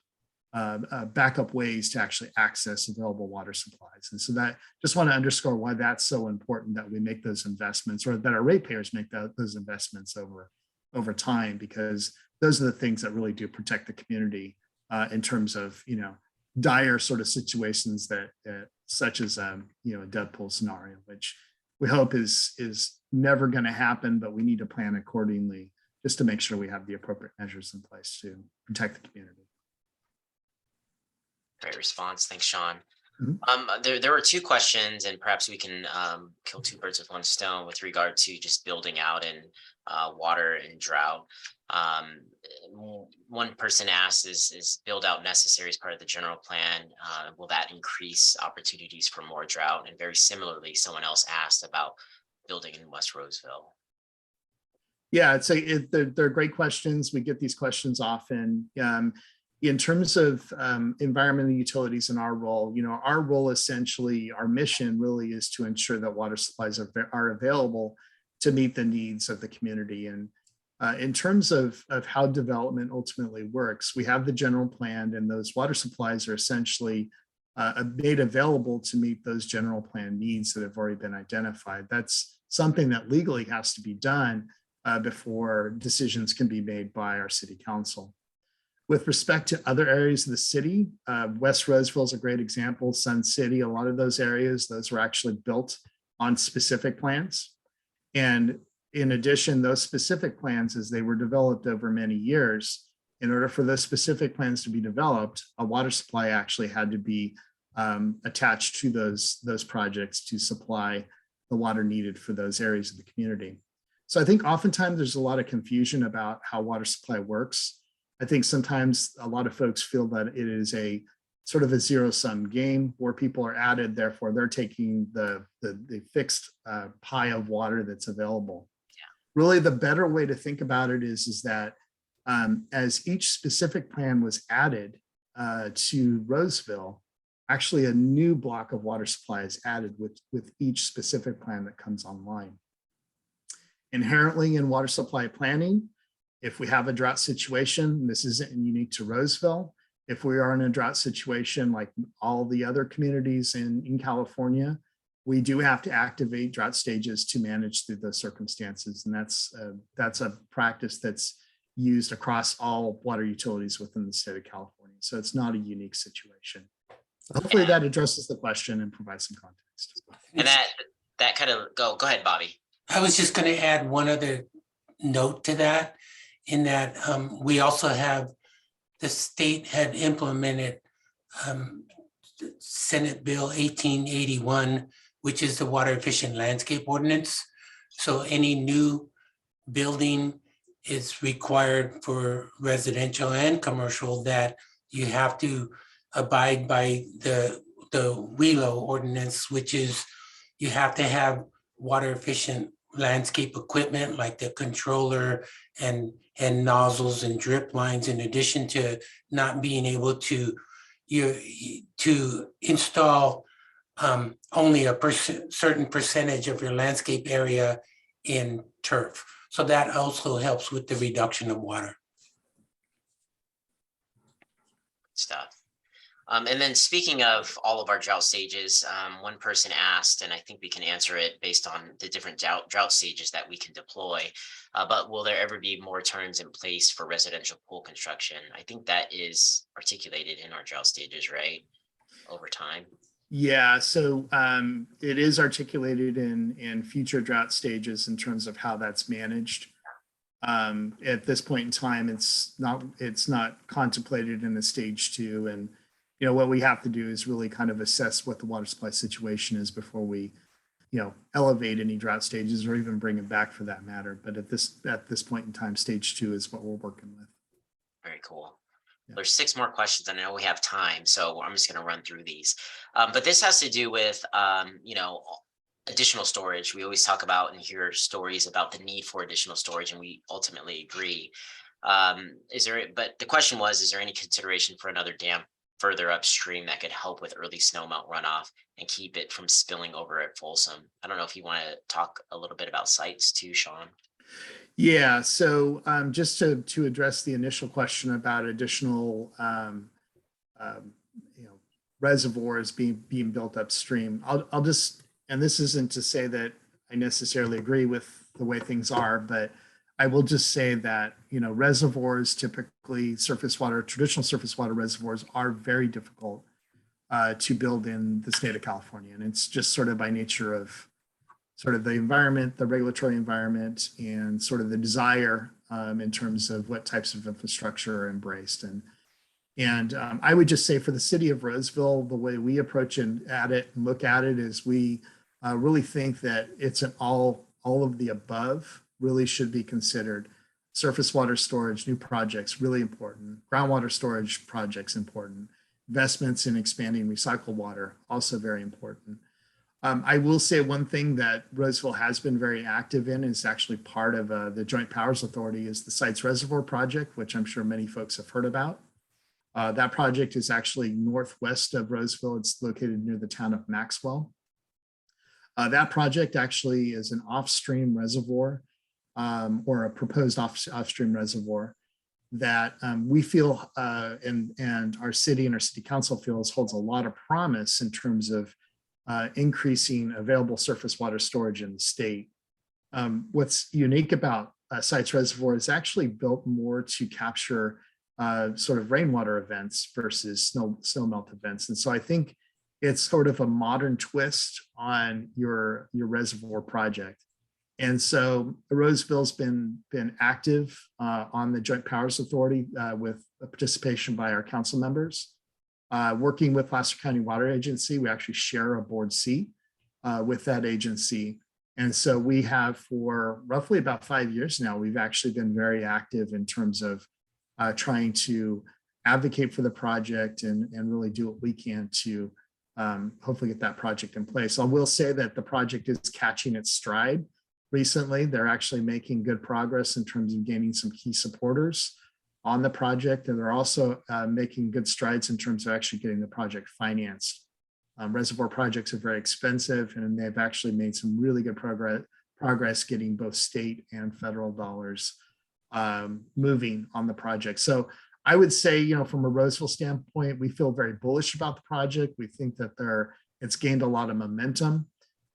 ways to actually access available water supplies. And so that just want to underscore why that's so important that we make those investments, or that our ratepayers make those investments over time, because those are the things that really do protect the community in terms of, dire sort of situations that such as, a dead-pool scenario, which we hope is never going to happen, but we need to plan accordingly just to make sure we have the appropriate measures in place to protect the community. Great response. Thanks, Sean. Mhm. There were two questions, and perhaps we can kill two birds with one stone with regard to just building out in water and drought. One person asked, is build out necessary as part of the general plan? Will that increase opportunities for more drought? And very similarly, someone else asked about building in West Roseville. Yeah, they're great questions. We get these questions often. In terms of environmental utilities and our role essentially, our mission really is to ensure that water supplies are available to meet the needs of the community. And in terms of how development ultimately works, we have the general plan, and those water supplies are essentially made available to meet those general plan needs that have already been identified. That's something that legally has to be done before decisions can be made by our city council. With respect to other areas of the city, West Roseville is a great example, Sun City, a lot of those areas, those were actually built on specific plans. And in addition, those specific plans, as they were developed over many years, in order for those specific plans to be developed, a water supply actually had to be attached to those projects to supply the water needed for those areas of the community. So I think oftentimes there's a lot of confusion about how water supply works. I think sometimes a lot of folks feel that it is a sort of a zero-sum game where people are added, therefore they're taking the fixed pie of water that's available. Yeah. Really, the better way to think about it is that as each specific plan was added to Roseville, actually a new block of water supply is added with each specific plan that comes online. Inherently in water supply planning, if we have a drought situation, this isn't unique to Roseville. If we are in a drought situation like all the other communities in California, we do have to activate drought stages to manage through those circumstances. And that's a practice that's used across all water utilities within the state of California. So it's not a unique situation. Hopefully that addresses the question and provides some context. And that kind of, go ahead, Bobby. I was just going to add one other note to that, in that we also have, the state had implemented Senate Bill 1881, which is the Water Efficient Landscape Ordinance. So any new building is required for residential and commercial that you have to abide by the WELO ordinance, which is you have to have water efficient landscape equipment like the controller and nozzles and drip lines, in addition to not being able to install only a certain percentage of your landscape area in turf. So that also helps with the reduction of water. Stuff. And then speaking of all of our drought stages, one person asked, and I think we can answer it based on the different drought stages that we can deploy. But will there ever be moratoriums in place for residential pool construction? I think that is articulated in our drought stages, right? Over time. Yeah, so it is articulated in future drought stages in terms of how that's managed. At this point in time, it's not contemplated in the stage 2, and what we have to do is really kind of assess what the water supply situation is before we elevate any drought stages or even bring it back for that matter. But at this point in time, stage 2 is what we're working with. Very cool. Yeah. There's 6 more questions. I know we have time, so I'm just going to run through these. But this has to do with, additional storage. We always talk about and hear stories about the need for additional storage, and we ultimately agree. But the question was, is there any consideration for another dam further upstream that could help with early snowmelt runoff and keep it from spilling over at Folsom? I don't know if you want to talk a little bit about sites too, Sean. Yeah, so just to address the initial question about additional reservoirs being built upstream, I'll just, and this isn't to say that I necessarily agree with the way things are, but I will just say that reservoirs, typically traditional surface water reservoirs, are very difficult to build in the state of California, and it's just sort of by nature of sort of the environment, the regulatory environment, and sort of the desire in terms of what types of infrastructure are embraced. And I would just say for the city of Roseville, the way we approach and look at it is we really think that it's an all of the above really should be considered. Surface water storage, new projects, really important. Groundwater storage projects, important. Investments in expanding recycled water, also very important. I will say one thing that Roseville has been very active in is actually part of the Joint Powers Authority is the Sites Reservoir Project, which I'm sure many folks have heard about. That project is actually northwest of Roseville. It's located near the town of Maxwell. That project actually is an off-stream reservoir or a proposed off-stream reservoir that we feel and our city and our city council feels holds a lot of promise in terms of increasing available surface water storage in the state. What's unique about Sites Reservoir is actually built more to capture sort of rainwater events versus snowmelt events. And so I think it's sort of a modern twist on your reservoir project. And so Roseville's been active on the Joint Powers Authority with a participation by our council members. Working with Placer County Water Agency, we actually share a board seat with that agency. And so we have for roughly about 5 years now, we've actually been very active in terms of trying to advocate for the project and really do what we can to hopefully get that project in place. I will say that the project is catching its stride recently. They're actually making good progress in terms of gaining some key supporters on the project, and they're also making good strides in terms of actually getting the project financed. Reservoir projects are very expensive, and they've actually made some really good progress getting both state and federal dollars moving on the project. So I would say, from a Roseville standpoint, we feel very bullish about the project. We think that it's gained a lot of momentum.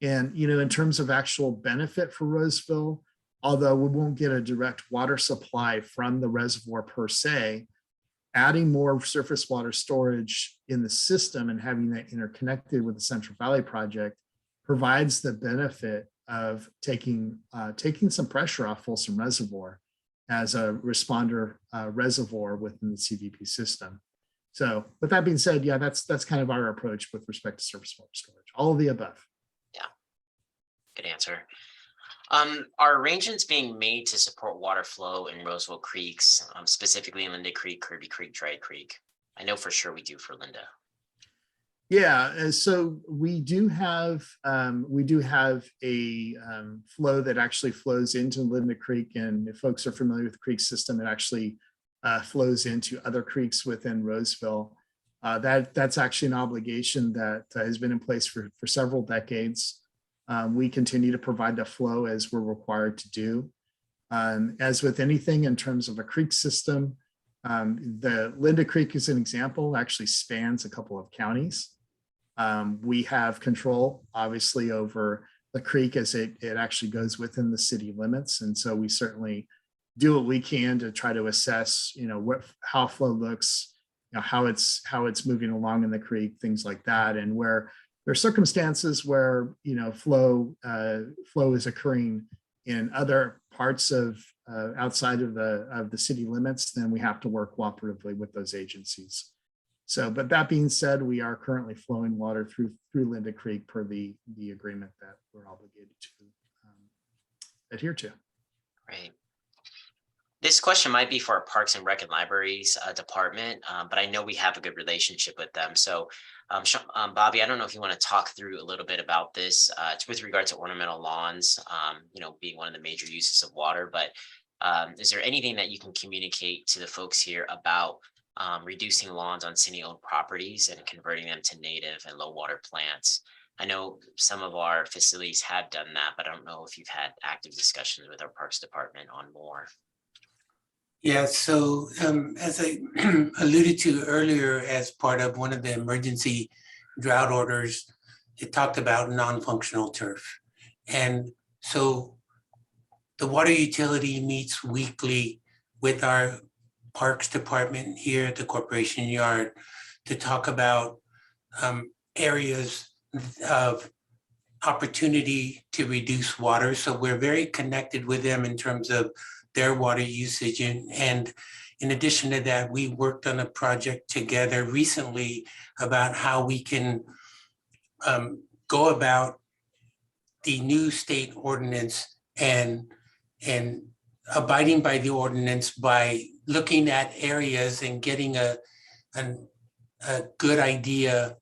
And, in terms of actual benefit for Roseville, although we won't get a direct water supply from the reservoir per se, adding more surface water storage in the system and having that interconnected with the Central Valley project provides the benefit of taking some pressure off Folsom Reservoir as a responder reservoir within the CVP system. So with that being said, yeah, that's kind of our approach with respect to surface water storage, all of the above. Yeah, good answer. Are arrangements being made to support water flow in Roseville creeks, specifically in Linda Creek, Kirby Creek, Dry Creek? I know for sure we do for Linda. Yeah, so we do have a flow that actually flows into Linda Creek, and if folks are familiar with the creek system, it actually flows into other creeks within Roseville. That's actually an obligation that has been in place for several decades. We continue to provide the flow as we're required to do. As with anything in terms of a creek system, The Linda Creek is an example, actually spans a couple of counties. We have control, obviously, over the creek as it actually goes within the city limits. And so we certainly do what we can to try to assess, how flow looks, how it's moving along in the creek, things like that. And where there are circumstances where, flow is occurring in other parts of outside of the city limits, then we have to work cooperatively with those agencies. So, but that being said, we are currently flowing water through Linda Creek per the agreement that we're obligated to adhere to. Great. This question might be for our Parks and Rec and Libraries department, but I know we have a good relationship with them. So, Bobby, I don't know if you want to talk through a little bit about this. It's with regard to ornamental lawns, being one of the major uses of water. But is there anything that you can communicate to the folks here about reducing lawns on city-owned properties and converting them to native and low water plants? I know some of our facilities have done that, but I don't know if you've had active discussions with our Parks Department on more. Yeah, so as I alluded to earlier, as part of one of the emergency drought orders, it talked about non-functional turf. And so the water utility meets weekly with our Parks Department here at the Corporation Yard to talk about areas of opportunity to reduce water. So we're very connected with them in terms of their water usage. And in addition to that, we worked on a project together recently about how we can go about the new state ordinance and abiding by the ordinance by looking at areas and getting a good idea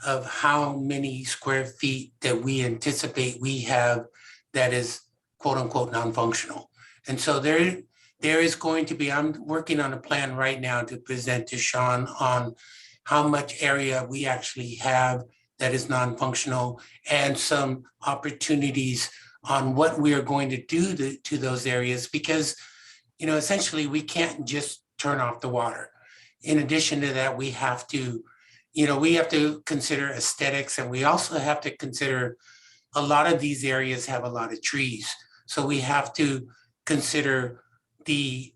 of how many square feet that we anticipate we have that is quote unquote non-functional. And so there is going to be, I'm working on a plan right now to present to Sean on how much area we actually have that is non-functional and some opportunities on what we are going to do to those areas, because, essentially we can't just turn off the water. In addition to that, we have to consider aesthetics, and we also have to consider a lot of these areas have a lot of trees. So we have to consider the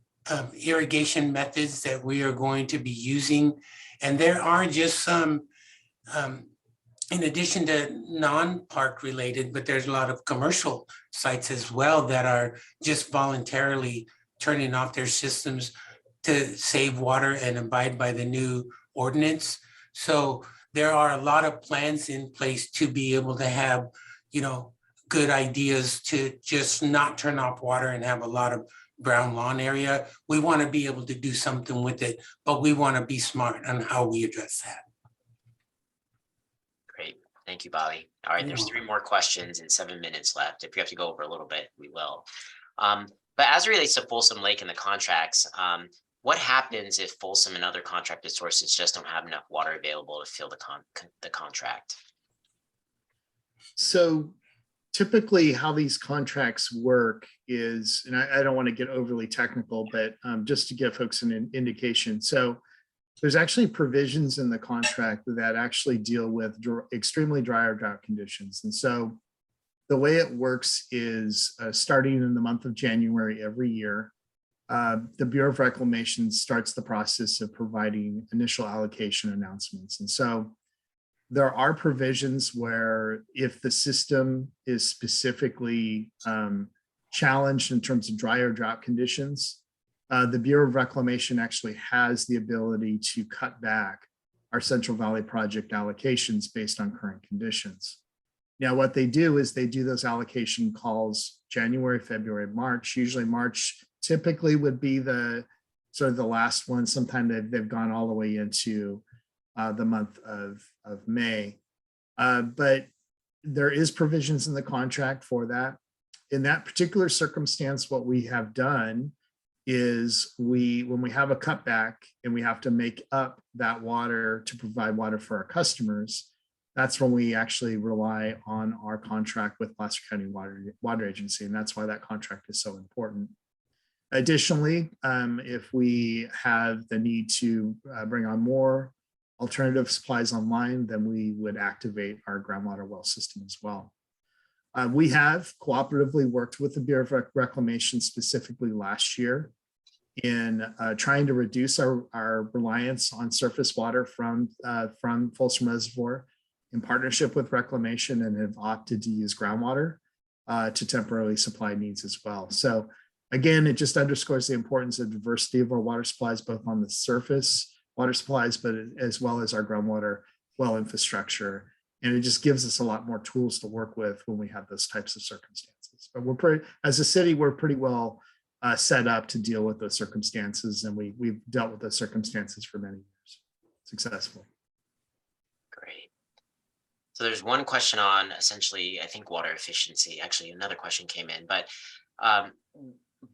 irrigation methods that we are going to be using. And there are just some, in addition to non-park related, but there's a lot of commercial sites as well that are just voluntarily turning off their systems to save water and abide by the new ordinance. So there are a lot of plans in place to be able to have, good ideas to just not turn off water and have a lot of brown lawn area. We want to be able to do something with it, but we want to be smart on how we address that. Great. Thank you, Bobby. All right, there's 3 more questions and 7 minutes left. If you have to go over a little bit, we will. But as it relates to Folsom Lake and the contracts, what happens if Folsom and other contracted sources just don't have enough water available to fill the contract? So typically how these contracts work is, and I don't want to get overly technical, but just to give folks an indication. So there's actually provisions in the contract that actually deal with extremely dry or drought conditions. And so the way it works is starting in the month of January every year, the Bureau of Reclamation starts the process of providing initial allocation announcements. And so there are provisions where if the system is specifically challenged in terms of dry or drought conditions, the Bureau of Reclamation actually has the ability to cut back our Central Valley project allocations based on current conditions. Now, what they do is they do those allocation calls January, February, March. Usually March typically would be the sort of the last one. Sometimes they've gone all the way into the month of May. But there is provisions in the contract for that. In that particular circumstance, what we have done is when we have a cutback and we have to make up that water to provide water for our customers, that's when we actually rely on our contract with Placer County Water Agency. And that's why that contract is so important. Additionally, if we have the need to bring on more alternative supplies online, then we would activate our groundwater well system as well. We have cooperatively worked with the Bureau of Reclamation specifically last year in trying to reduce our reliance on surface water from Folsom Reservoir in partnership with Reclamation, and have opted to use groundwater to temporarily supply needs as well. So again, it just underscores the importance of diversity of our water supplies, both on the surface water supplies, but as well as our groundwater well infrastructure. And it just gives us a lot more tools to work with when we have those types of circumstances. But we're pretty, as a city, we're pretty well set up to deal with those circumstances. And we've dealt with those circumstances for many years successfully. Great. So there's one question on essentially, I think, water efficiency. Actually, another question came in, but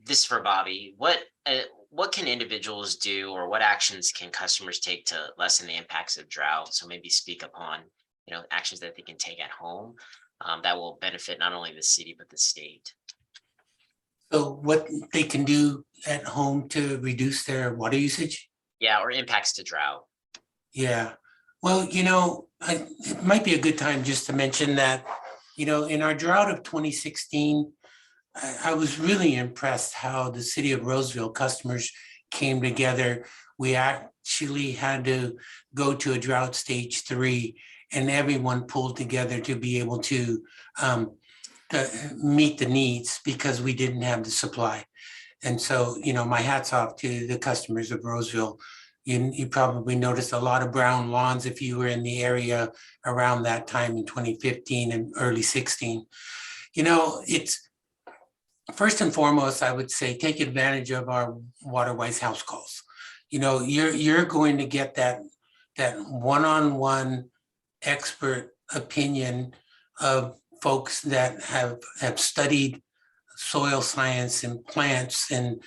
this is for Bobby. What can individuals do, or what actions can customers take to lessen the impacts of drought? So maybe speak upon, actions that they can take at home that will benefit not only the city, but the state. So what they can do at home to reduce their water usage? Yeah, or impacts to drought. Yeah, well, it might be a good time just to mention that, in our drought of 2016, I was really impressed how the city of Roseville customers came together. We actually had to go to a drought stage 3, and everyone pulled together to be able to meet the needs because we didn't have the supply. And so, my hat's off to the customers of Roseville. You probably noticed a lot of brown lawns if you were in the area around that time in 2015 and early 16. It's first and foremost, I would say, take advantage of our Waterwise house calls. You're going to get that one-on-one expert opinion of folks that have studied soil science and plants and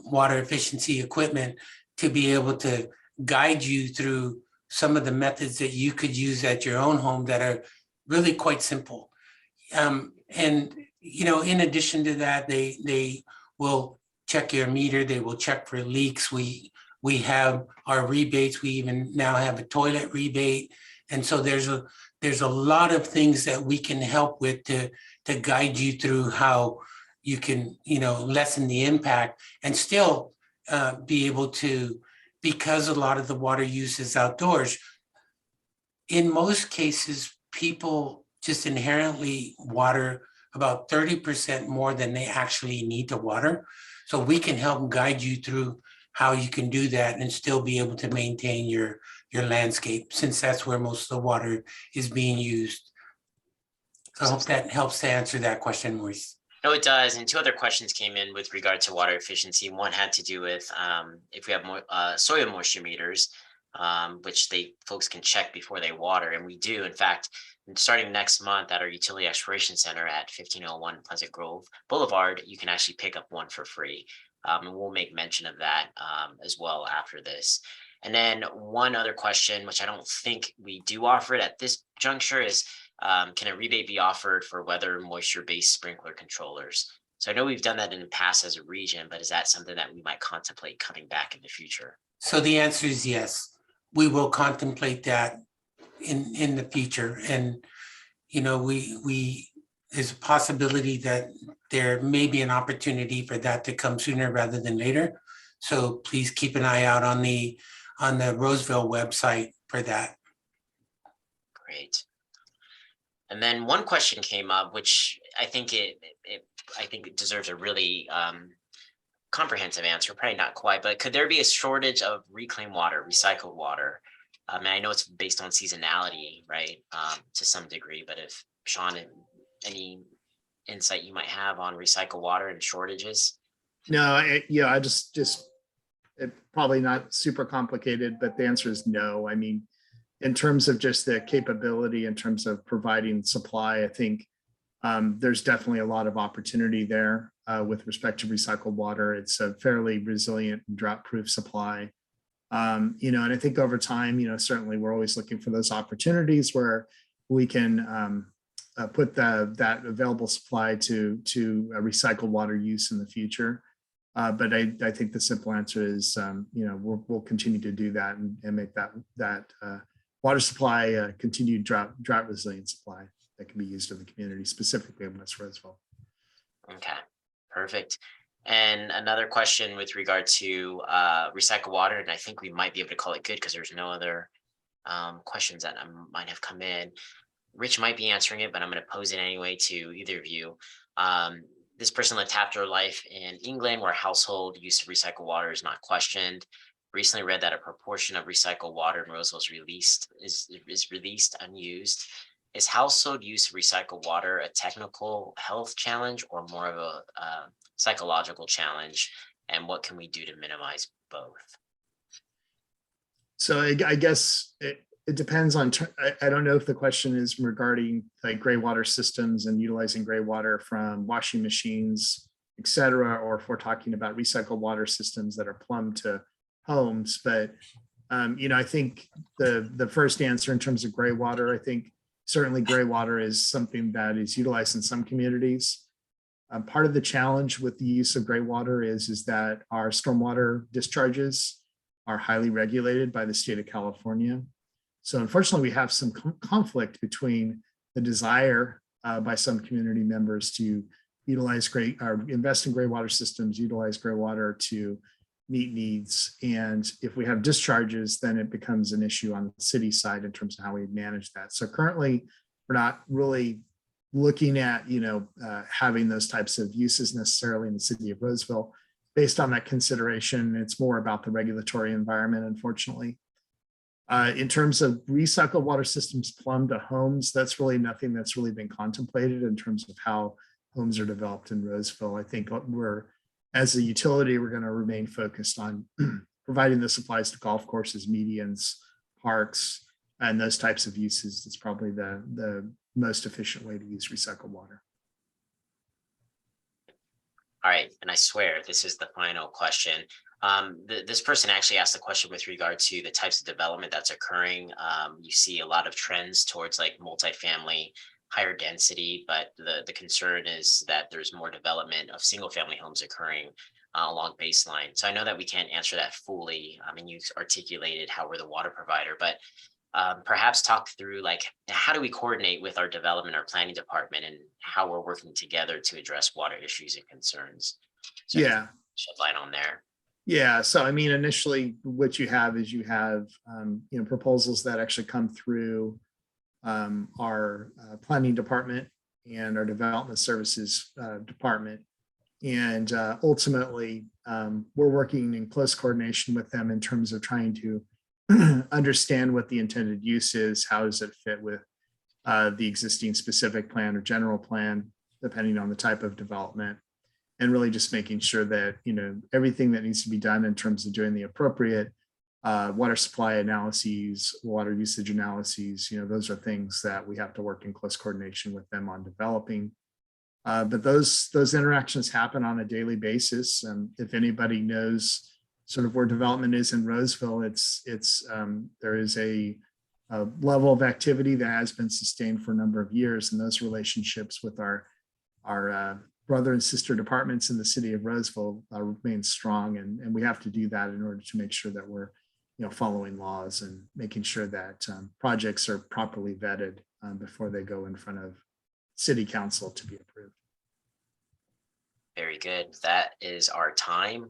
water efficiency equipment to be able to guide you through some of the methods that you could use at your own home that are really quite simple. And in addition to that, they will check your meter. They will check for leaks. We have our rebates. We even now have a toilet rebate. And so there's a lot of things that we can help with to guide you through how you can, lessen the impact and still be able to, because a lot of the water use is outdoors. In most cases, people just inherently water about 30% more than they actually need to water. So we can help guide you through how you can do that and still be able to maintain your landscape, since that's where most of the water is being used. So I hope that helps to answer that question, Maurice. No, it does. And 2 other questions came in with regard to water efficiency. One had to do with if we have more soil moisture meters, which folks can check before they water. And we do, in fact, starting next month at our Utility Exploration Center at 1501 Pleasant Grove Boulevard, you can actually pick up one for free. And we'll make mention of that as well after this. And then one other question, which I don't think we do offer it at this juncture, is can a rebate be offered for weather moisture-based sprinkler controllers? So I know we've done that in the past as a region, but is that something that we might contemplate coming back in the future? So the answer is yes. We will contemplate that in the future. And, there's a possibility that there may be an opportunity for that to come sooner rather than later. So please keep an eye out on the Roseville website for that. Great. And then one question came up, which I think it deserves a really comprehensive answer. Probably not quite, but could there be a shortage of reclaimed water, recycled water? I mean, I know it's based on seasonality, right, to some degree. But if Sean, any insight you might have on recycled water and shortages? No, I just it, probably not super complicated, but the answer is no. I mean, in terms of just the capability, in terms of providing supply, I think there's definitely a lot of opportunity there with respect to recycled water. It's a fairly resilient and drought-proof supply. And I think over time, certainly we're always looking for those opportunities where we can put that available supply to recycled water use in the future. But I think the simple answer is, we'll continue to do that and make that water supply continued drought resilient supply that can be used in the community, specifically in West Roseville. Okay, perfect. And another question with regard to recycled water, and I think we might be able to call it good because there's no other questions that might have come in. Rich might be answering it, but I'm going to pose it anyway to either of you. This person lived half their life in England, where household use of recycled water is not questioned. Recently read that a proportion of recycled water in Roseville is released unused. Is household use of recycled water a technical health challenge or more of a psychological challenge? And what can we do to minimize both? So I guess it depends on, I don't know if the question is regarding like gray water systems and utilizing gray water from washing machines, et cetera, or if we're talking about recycled water systems that are plumbed to homes. But, I think the first answer in terms of gray water, I think certainly gray water is something that is utilized in some communities. Part of the challenge with the use of gray water is that our stormwater discharges are highly regulated by the state of California. So unfortunately, we have some conflict between the desire by some community members to utilize invest in gray water systems, utilize gray water to meet needs. And if we have discharges, then it becomes an issue on the city side in terms of how we manage that. So currently, we're not really looking at, having those types of uses necessarily in the city of Roseville. Based on that consideration, it's more about the regulatory environment, unfortunately. In terms of recycled water systems plumbed to homes, that's really nothing that's really been contemplated in terms of how homes are developed in Roseville. I think as a utility, we're going to remain focused on providing the supplies to golf courses, medians, parks, and those types of uses. It's probably the most efficient way to use recycled water. All right, and I swear this is the final question. This person actually asked the question with regard to the types of development that's occurring. You see a lot of trends towards like multifamily, higher density, but the concern is that there's more development of single family homes occurring along baseline. So I know that we can't answer that fully. I mean, you articulated how we're the water provider, but perhaps talk through like how do we coordinate with our development or planning department and how we're working together to address water issues and concerns. So yeah, shed light on there. Yeah, so I mean, initially, what you have is proposals that actually come through our planning department and our development services department, and ultimately, we're working in close coordination with them in terms of trying to understand what the intended use is, how does it fit with the existing specific plan or general plan, depending on the type of development. And really just making sure that, everything that needs to be done in terms of doing the appropriate water supply analyses, water usage analyses, those are things that we have to work in close coordination with them on developing. But those interactions happen on a daily basis. If anybody knows sort of where development is in Roseville, there is a level of activity that has been sustained for a number of years, and those relationships with our brother and sister departments in the city of Roseville remain strong, and we have to do that in order to make sure that we're following laws and making sure that projects are properly vetted before they go in front of city council to be approved. Very good. That is our time.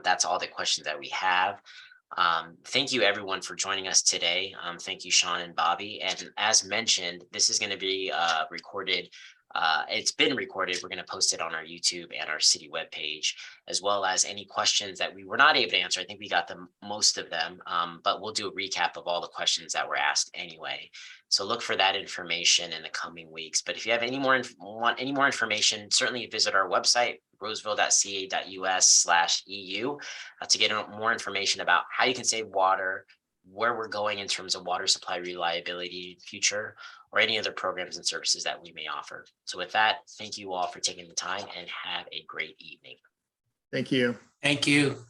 That's all the questions that we have. Thank you everyone for joining us today. Thank you, Sean and Bobby. And as mentioned, this is going to be recorded. It's been recorded. We're going to post it on our YouTube and our city webpage, as well as any questions that we were not able to answer. I think we got most of them, but we'll do a recap of all the questions that were asked anyway. So look for that information in the coming weeks. But if you have want any more information, certainly visit our website, roseville.ca.us/EU, to get more information about how you can save water, where we're going in terms of water supply reliability in the future, or any other programs and services that we may offer. So with that, thank you all for taking the time and have a great evening. Thank you. Thank you.